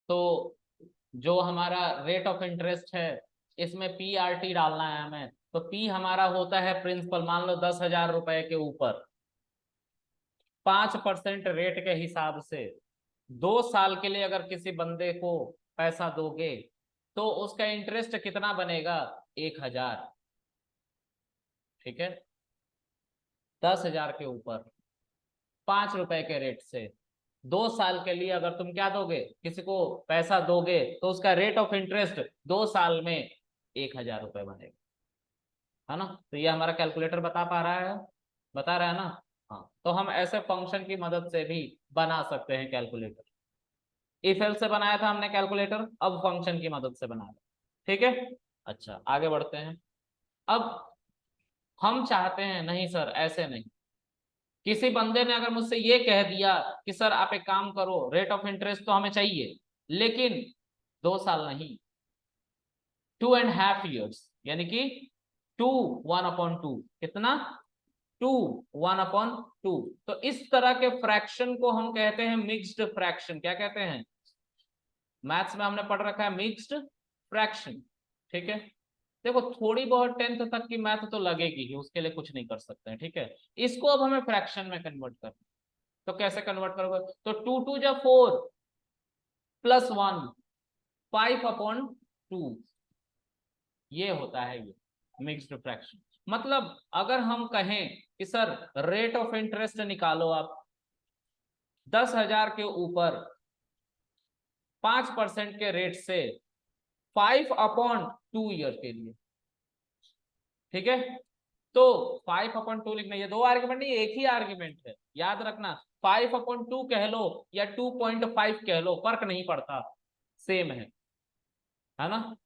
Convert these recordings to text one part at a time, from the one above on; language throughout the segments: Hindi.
तो जो हमारा रेट ऑफ इंटरेस्ट है इसमें पी आर टी डालना है हमें। तो पी हमारा होता है प्रिंसिपल, मान लो 10,000 रुपए के ऊपर 5% रेट के हिसाब से 2 साल के लिए अगर किसी बंदे को पैसा दोगे तो उसका इंटरेस्ट कितना बनेगा? 1,000। ठीक है, 10,000 के ऊपर 5 रुपए के रेट से 2 साल के लिए अगर तुम क्या दोगे, किसी को पैसा दोगे, तो उसका रेट ऑफ इंटरेस्ट 2 साल में 1,000 रुपए बनेगा। है ना? तो ये हमारा कैलकुलेटर बता पा रहा है, बता रहा है ना? हाँ, तो हम ऐसे फंक्शन की मदद से भी बना सकते हैं कैलकुलेटर। इफ एल्स से बनाया था हमने कैलकुलेटर, अब फंक्शन की मदद से बनाया। ठीक है, अच्छा आगे बढ़ते हैं। अब हम चाहते हैं, नहीं सर ऐसे नहीं, किसी बंदे ने अगर मुझसे ये कह दिया कि सर आप एक काम करो, रेट ऑफ इंटरेस्ट तो हमें चाहिए लेकिन 2 साल नहीं, 2.5 years, यानी कि 2 1/2, कितना? 2 1/2। तो इस तरह के फ्रैक्शन को हम कहते हैं मिक्स्ड फ्रैक्शन। क्या कहते हैं? मैथ्स में हमने पढ़ रखा है मिक्स्ड फ्रैक्शन। ठीक है, देखो थोड़ी बहुत 10th तक की मैथ तो लगेगी ही, उसके लिए कुछ नहीं कर सकते हैं। ठीक है, इसको अब हमें फ्रैक्शन में कन्वर्ट करना। तो कैसे कन्वर्ट करोगे? तो 2 2 जा 4 +1, 5/2, ये होता है ये मिक्स्ड फ्रैक्शन। मतलब अगर हम कहें कि सर रेट ऑफ इंटरेस्ट निकालो आप 10,000 के ऊपर 5% के रेट से 5/2 ईयर के लिए। ठीक है, तो 5/2 लिखना, ये दो आर्ग्यूमेंट नहीं, एक ही आर्ग्यूमेंट है, याद रखना। 5/2 कह लो या 2.5 कह लो, फर्क नहीं पड़ता, सेम है ना?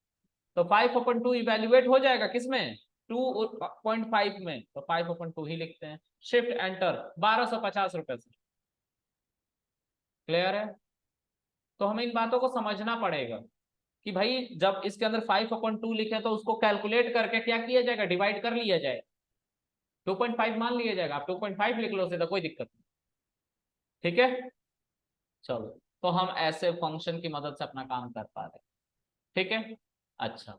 तो 5/2 इवेल्युएट हो जाएगा किसमें? 2.5 में, तो 5/2 ही लिखते हैं। शिफ्ट एंटर, 1250 रुपए से। क्लियर है? तो हमें इन बातों को समझना पड़ेगा कि भाई जब इसके अंदर 5/2 लिखे तो उसको कैलकुलेट करके क्या किया जाएगा? डिवाइड कर लिया जाएगा, 2.5 मान लिया जाएगा। आप 2.5 लिख लो सीधा, कोई दिक्कत नहीं। ठीक है, चलो, तो हम ऐसे फंक्शन की मदद से अपना काम कर पा रहे हैं। ठीक है, अच्छा,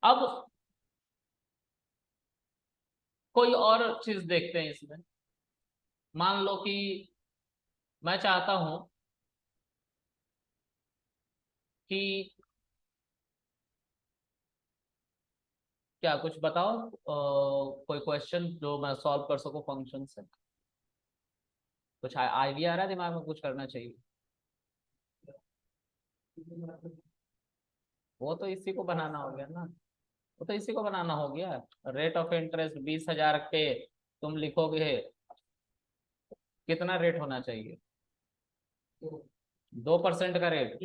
अब कोई और चीज देखते हैं इसमें। मान लो कि मैं चाहता हूं कि क्या, कुछ बताओ, कोई क्वेश्चन जो मैं सॉल्व कर सकूं फंक्शन से। कुछ आइडिया आ रहा है दिमाग में, कुछ करना चाहिए? वो तो इसी को बनाना हो गया ना, वो तो इसी को बनाना हो गया। रेट ऑफ इंटरेस्ट 20,000 के तुम लिखोगे, कितना रेट होना चाहिए? 2% का रेट,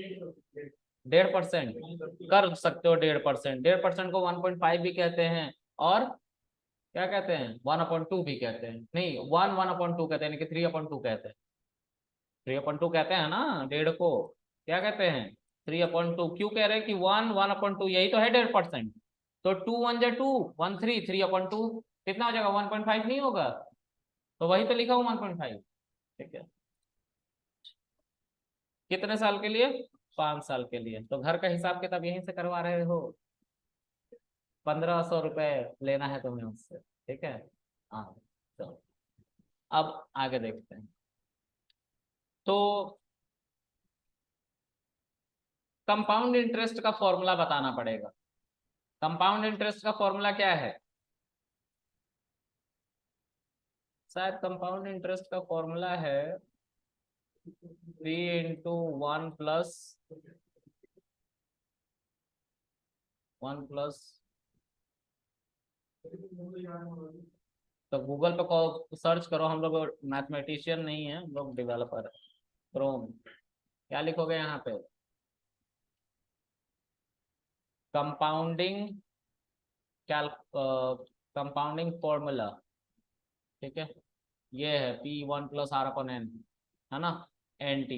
1.5% कर सकते हो। 1.5%, 1.5% को 1.5 भी कहते हैं, और क्या कहते हैं? 1/2 भी कहते हैं। नहीं, 1/2 कहते हैं, यानी कि 3/2 कहते हैं। 3/2 कहते हैं ना डेढ़ को, क्या कहते हैं? 3/2। क्यों कह रहे हैं कि 1/2? यही तो है 1.5%। तो 2 1 जा 2, 1 3, 3/2 कितना हो जाएगा? 1.5 नहीं होगा? तो वही तो लिखा हूँ 1.5। ठीक है, कितने साल के लिए? 5 साल के लिए। तो घर का हिसाब किताब यहीं से करवा रहे हो। 1,500 रुपए लेना है तुम्हें उससे। ठीक है, हाँ, चलो अब आगे देखते हैं। तो कंपाउंड इंटरेस्ट का फॉर्मूला बताना पड़ेगा। कंपाउंड इंटरेस्ट का फॉर्मूला क्या है? शायद कंपाउंड इंटरेस्ट का फॉर्मूला है 3 × 1 + 1 +। तो गूगल पे सर्च करो, हम लोग मैथमेटिशियन नहीं है, हम लोग डेवलपर है। क्रोम, क्या लिखोगे यहाँ पे? कंपाउंडिंग कैल कंपाउंडिंग फॉर्मूला। ठीक है, ये है P1 + R/N, है ना? NT,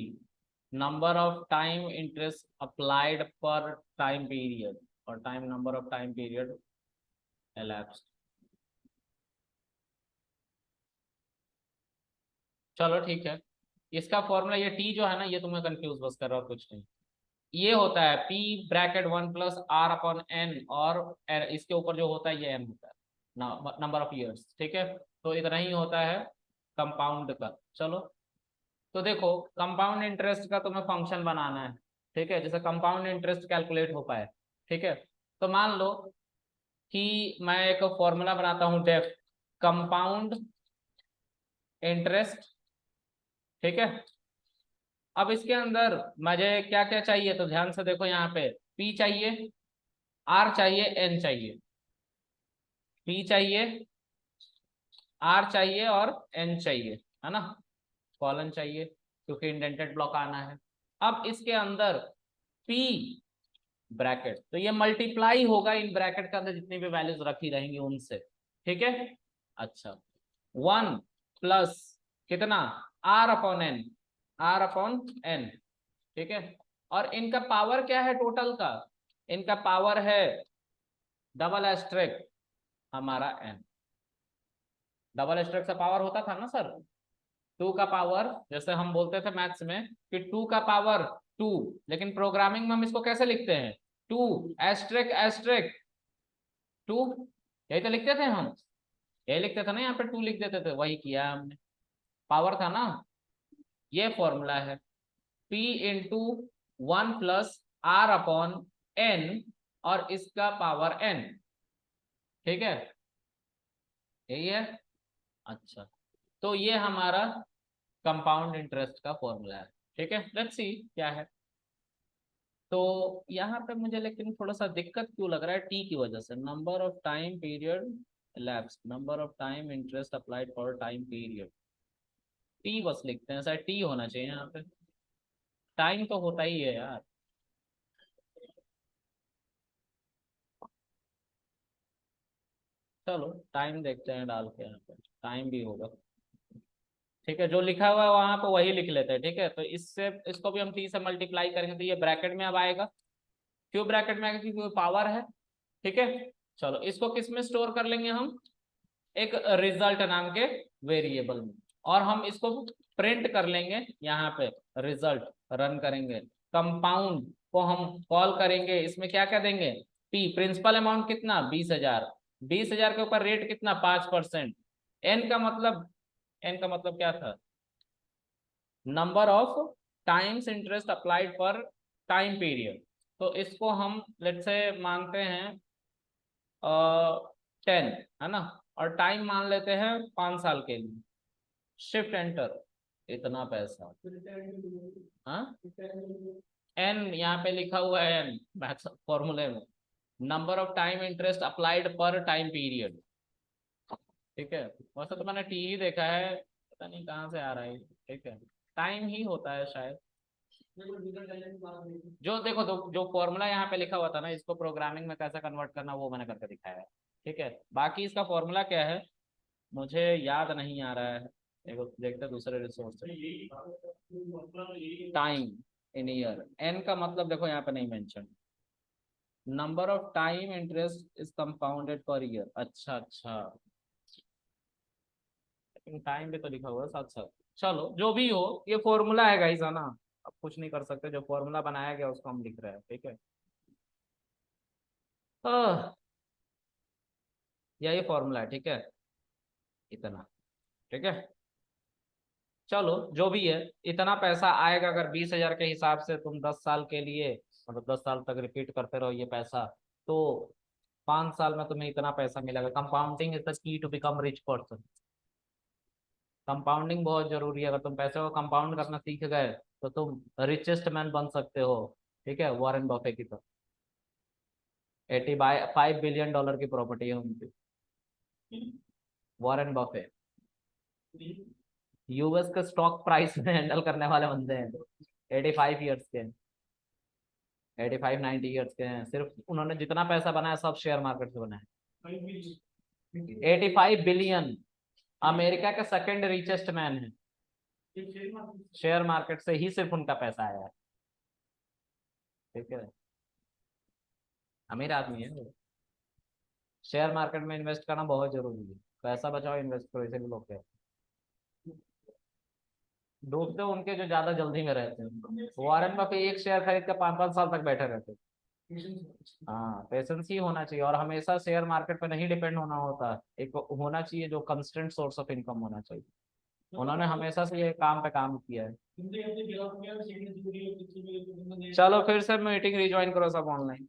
number of time interest applied पर टाइम पीरियड, और time, number of time period elapsed। चलो ठीक है, इसका फॉर्मूला ये टी जो है ना, ये तुम्हें कंफ्यूज बस कर रहा, और कुछ नहीं। ये होता है P ब्रैकेट 1 + R/N, और इसके ऊपर जो होता है ये M होता है, नंबर ऑफ ईयर्स। ठीक है, तो इतना ही होता है कंपाउंड का। चलो, तो देखो कंपाउंड इंटरेस्ट का तुम्हें फंक्शन बनाना है। ठीक है, जैसे कंपाउंड इंटरेस्ट कैलकुलेट हो पाए। ठीक है, तो मान लो कि मैं एक फॉर्मूला बनाता हूँ, डेफ कंपाउंड इंटरेस्ट। ठीक है, अब इसके अंदर मुझे क्या क्या चाहिए, तो ध्यान से देखो, यहाँ पे P चाहिए, R चाहिए, N चाहिए। P चाहिए, R चाहिए और N चाहिए, है ना। कॉलन चाहिए क्योंकि इंडेंटेड ब्लॉक आना है। अब इसके अंदर P ब्रैकेट, तो ये मल्टीप्लाई होगा इन ब्रैकेट के अंदर जितनी भी वैल्यूज रखी रहेंगी उनसे। ठीक है, अच्छा, 1 + कितना, R/N, R/N। ठीक है, और इनका पावर क्या है टोटल का, इनका पावर है डबल एस्ट्रिक हमारा n। डबल एस्ट्रिक से पावर होता था ना सर, 2 का पावर, जैसे हम बोलते थे मैथ्स में कि 2 का पावर 2, लेकिन प्रोग्रामिंग में हम इसको कैसे लिखते हैं, 2 एस्ट्रिक 2, यही तो लिखते थे हम, यही लिखते थे ना, यहाँ पे 2 लिख देते थे, वही किया हमने, पावर था ना। ये फॉर्मूला है P इंटू 1 + R/N, और इसका पावर n। ठीक है, यही है। अच्छा, तो ये हमारा कंपाउंड इंटरेस्ट का फॉर्मूला है। ठीक है, लेट्स सी क्या है। तो यहाँ पे मुझे लेकिन थोड़ा सा दिक्कत क्यों लग रहा है, टी की वजह से, number of time period elapsed, number of time interest applied for time period. T bus लिखते हैं, शायद टी होना चाहिए यहाँ पे, टाइम तो होता ही है यार। चलो टाइम देखते हैं डाल के, यहाँ पे टाइम भी होगा। ठीक है, जो लिखा हुआ है वहां पे वही लिख लेते हैं। ठीक है, तो इससे इसको भी हम टी से मल्टीप्लाई करेंगे तो ये ब्रैकेट में अब आएगा। क्यों ब्रैकेट में आएगा, क्योंकि पावर है। ठीक है, चलो इसको किस में स्टोर कर लेंगे हम, एक रिजल्ट नाम के वेरिएबल में, और हम इसको प्रिंट कर लेंगे यहाँ पे, रिजल्ट रन करेंगे, कंपाउंड को हम कॉल करेंगे, इसमें क्या क्या देंगे, P प्रिंसिपल अमाउंट कितना, 20,000, 20,000 के ऊपर रेट कितना, 5%। एन का मतलब क्या था, number of times interest applied पर टाइम पीरियड। तो इसको हम लेट से मानते हैं 10, है ना, और टाइम मान लेते हैं 5 साल के लिए। शिफ्ट एंटर, इतना पैसा, हाँ, एन यहाँ पे लिखा हुआ है, एन मैथ्स फॉर्मूले में, number of time interest applied पर टाइम पीरियड। ठीक है, वैसे तो मैंने टी ही देखा है, पता नहीं कहाँ से आ रहा है। ठीक है, टाइम ही होता है शायद। जो देखो जो फॉर्मूला यहाँ पे लिखा हुआ था ना, इसको प्रोग्रामिंग में कैसे कन्वर्ट करना वो मैंने करके दिखाया है। ठीक है, बाकी इसका फॉर्मूला क्या है मुझे याद नहीं आ रहा है, देखो देखते हैं दूसरे रिसोर्स से। टाइम इन ईयर, एन का मतलब देखो यहाँ पे नहीं mention, number of time interest is compounded per year. अच्छा अच्छा, लेकिन टाइम भी तो लिखा हुआ है साथ साथ। चलो जो भी हो, ये फॉर्मूला है गाइस, है ना, अब कुछ नहीं कर सकते, जो फॉर्मूला बनाया गया उसको हम लिख रहे हैं। ठीक है, आह, यही फॉर्मूला है। ठीक है, इतना। ठीक है, चलो जो भी है, इतना पैसा आएगा अगर 20,000 के हिसाब से तुम 10 साल के लिए, मतलब 10 साल तक रिपीट करते रहो ये पैसा, तो 5 साल में तुम्हें इतना पैसा मिलेगा। Compounding is the key to become rich person. Compounding बहुत जरूरी है, अगर तुम पैसे को कंपाउंड करना सीख गए तो तुम रिचेस्ट मैन बन सकते हो। ठीक है, वॉरेन बफे की तो $85 बिलियन की प्रॉपर्टी है उनकी, वॉरेन बफे, यूएस के स्टॉक प्राइस में हैंडल करने वाले बंदे हैं, 85 ईयर्स के, 85-90 ईयर्स के हैं, सिर्फ उन्होंने जितना पैसा बनाया सब शेयर मार्केट से बनाया। 85 बिलियन, अमेरिका के सेकंड रिचेस्ट मैन है, शेयर मार्केट से ही सिर्फ उनका पैसा आया है। ठीक है, अमीर आदमी है वो। शेयर मार्केट में इन्वेस्ट करना बहुत जरूरी है, पैसा बचाओ इन्वेस्ट करो, इसे भी लोग कहते हैं। डूबते उनके जो ज्यादा जल्दी में रहते हैं। वॉरेन बफे एक शेयर खरीद कर 5-5 साल तक बैठे रहते हैं। हाँ, पेशेंस ही होना चाहिए, और हमेशा शेयर मार्केट पे नहीं डिपेंड होना होता। एक होना चाहिए जो कंस्टेंट सोर्स ऑफ इनकम होना चाहिए। उन्होंने हमेशा से ये काम पे काम किया है। चलो फिर से मीटिंग रिज्वाइन करो सब ऑनलाइन।